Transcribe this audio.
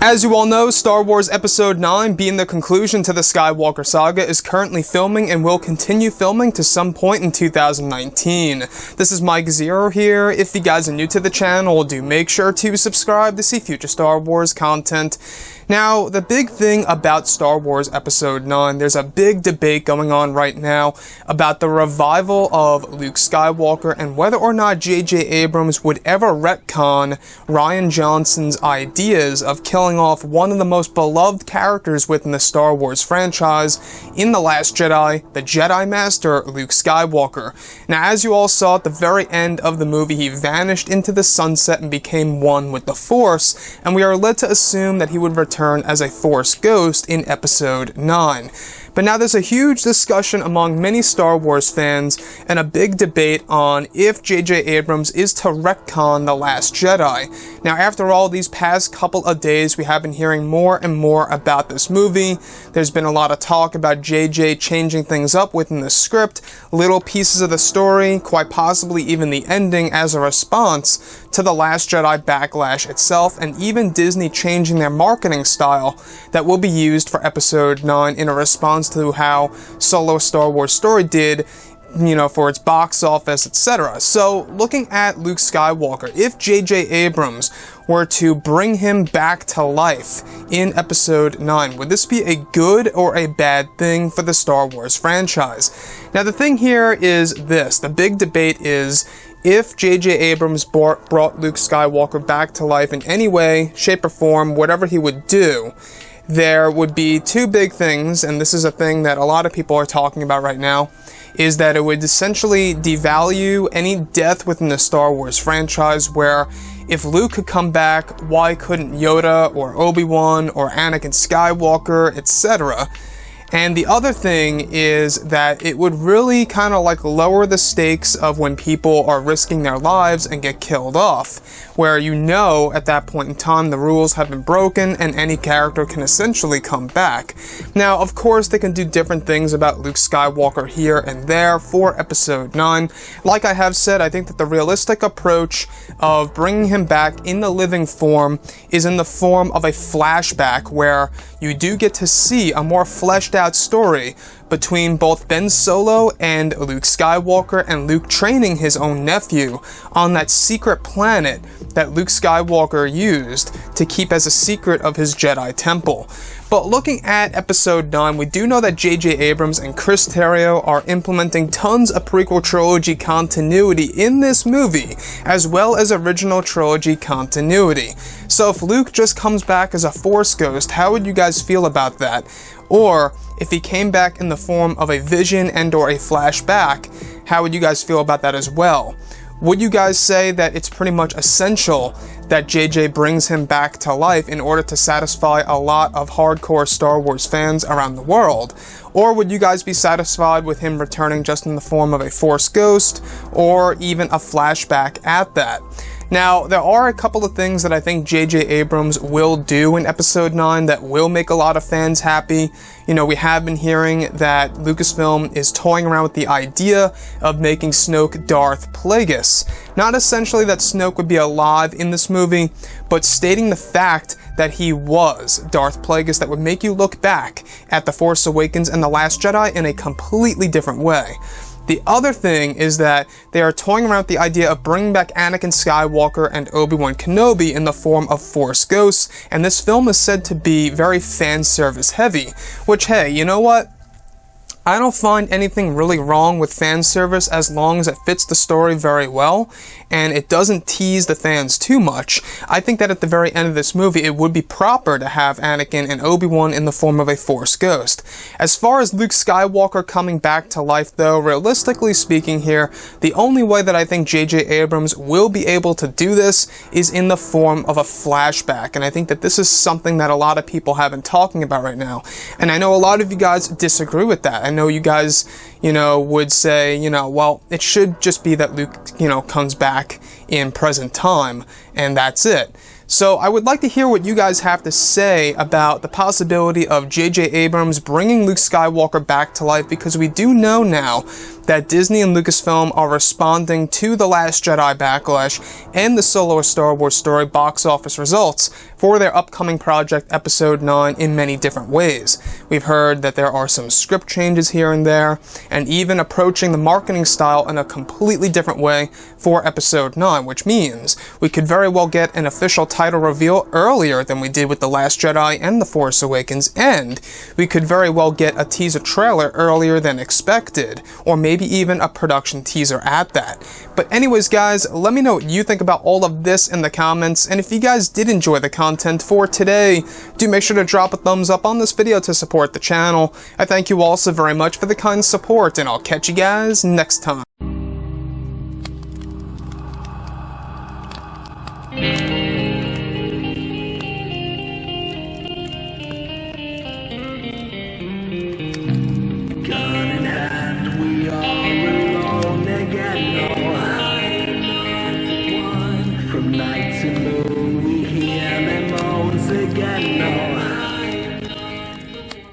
As you all know, Star Wars Episode 9, being the conclusion to the Skywalker saga, is currently filming and will continue filming to some point in 2019. This is Mike Zero here. If you guys are new to the channel, do make sure to subscribe to see future Star Wars content. Now, the big thing about Star Wars Episode 9, there's a big debate going on right now about the revival of Luke Skywalker and whether or not J.J. Abrams would ever retcon Rian Johnson's ideas of killing off one of the most beloved characters within the Star Wars franchise in The Last Jedi, the Jedi Master, Luke Skywalker. Now, as you all saw at the very end of the movie, he vanished into the sunset and became one with the Force, and we are led to assume that he would return as a Force ghost in Episode 9. But now there's a huge discussion among many Star Wars fans and a big debate on if J.J. Abrams is to retcon The Last Jedi. Now, after all, these past couple of days, we have been hearing more and more about this movie. There's been a lot of talk about J.J. changing things up within the script, little pieces of the story, quite possibly even the ending as a response to The Last Jedi backlash itself, and even Disney changing their marketing style that will be used for Episode 9 in a response to how Solo Star Wars Story did, for its box office, etc. So, looking at Luke Skywalker, if J.J. Abrams were to bring him back to life in Episode 9, would this be a good or a bad thing for the Star Wars franchise? Now, the thing here is this. The big debate is, if J.J. Abrams brought Luke Skywalker back to life in any way, shape, or form, whatever he would do, there would be two big things, and this is a thing that a lot of people are talking about right now, is that it would essentially devalue any death within the Star Wars franchise, where if Luke could come back, why couldn't Yoda or Obi-Wan or Anakin Skywalker, etc.? And the other thing is that it would really kind of lower the stakes of when people are risking their lives and get killed off, where at that point in time the rules have been broken and any character can essentially come back. Now, of course, they can do different things about Luke Skywalker here and there for Episode 9. Like I have said, I think that the realistic approach of bringing him back in the living form is in the form of a flashback, where you do get to see a more fleshed out story between both Ben Solo and Luke Skywalker, and Luke training his own nephew on that secret planet that Luke Skywalker used to keep as a secret of his Jedi temple. But looking at Episode 9, we do know that J.J. Abrams and Chris Terrio are implementing tons of prequel trilogy continuity in this movie, as well as original trilogy continuity. So if Luke just comes back as a Force ghost, how would you guys feel about that? Or, if he came back in the form of a vision and or a flashback, how would you guys feel about that as well? Would you guys say that it's pretty much essential that JJ brings him back to life in order to satisfy a lot of hardcore Star Wars fans around the world? Or would you guys be satisfied with him returning just in the form of a Force ghost, or even a flashback at that? Now, there are a couple of things that I think J.J. Abrams will do in Episode 9 that will make a lot of fans happy. We have been hearing that Lucasfilm is toying around with the idea of making Snoke Darth Plagueis. Not essentially that Snoke would be alive in this movie, but stating the fact that he was Darth Plagueis, that would make you look back at The Force Awakens and The Last Jedi in a completely different way. The other thing is that they are toying around with the idea of bringing back Anakin Skywalker and Obi-Wan Kenobi in the form of Force ghosts, and this film is said to be very fan service heavy, which, hey, you know what? I don't find anything really wrong with fan service as long as it fits the story very well and it doesn't tease the fans too much. I think that at the very end of this movie, it would be proper to have Anakin and Obi-Wan in the form of a Force ghost. As far as Luke Skywalker coming back to life, though, realistically speaking here, the only way that I think J.J. Abrams will be able to do this is in the form of a flashback, and I think that this is something that a lot of people have been talking about right now. And I know a lot of you guys disagree with that. I know you guys, would say, well, it should just be that Luke, comes back in present time, and that's it. So I would like to hear what you guys have to say about the possibility of J.J. Abrams bringing Luke Skywalker back to life, because we do know now that Disney and Lucasfilm are responding to The Last Jedi backlash and the Solo: A Star Wars Story box office results for their upcoming project Episode 9 in many different ways. We've heard that there are some script changes here and there, and even approaching the marketing style in a completely different way for Episode 9, which means we could very well get an official title reveal earlier than we did with The Last Jedi and The Force Awakens, and we could very well get a teaser trailer earlier than expected, or maybe even a production teaser at that. But anyways guys, let me know what you think about all of this in the comments, and if you guys did enjoy the content for today, do make sure to drop a thumbs up on this video to support the channel. I thank you all so very much for the kind support, and I'll catch you guys next time. From night to moon, we hear them moans again.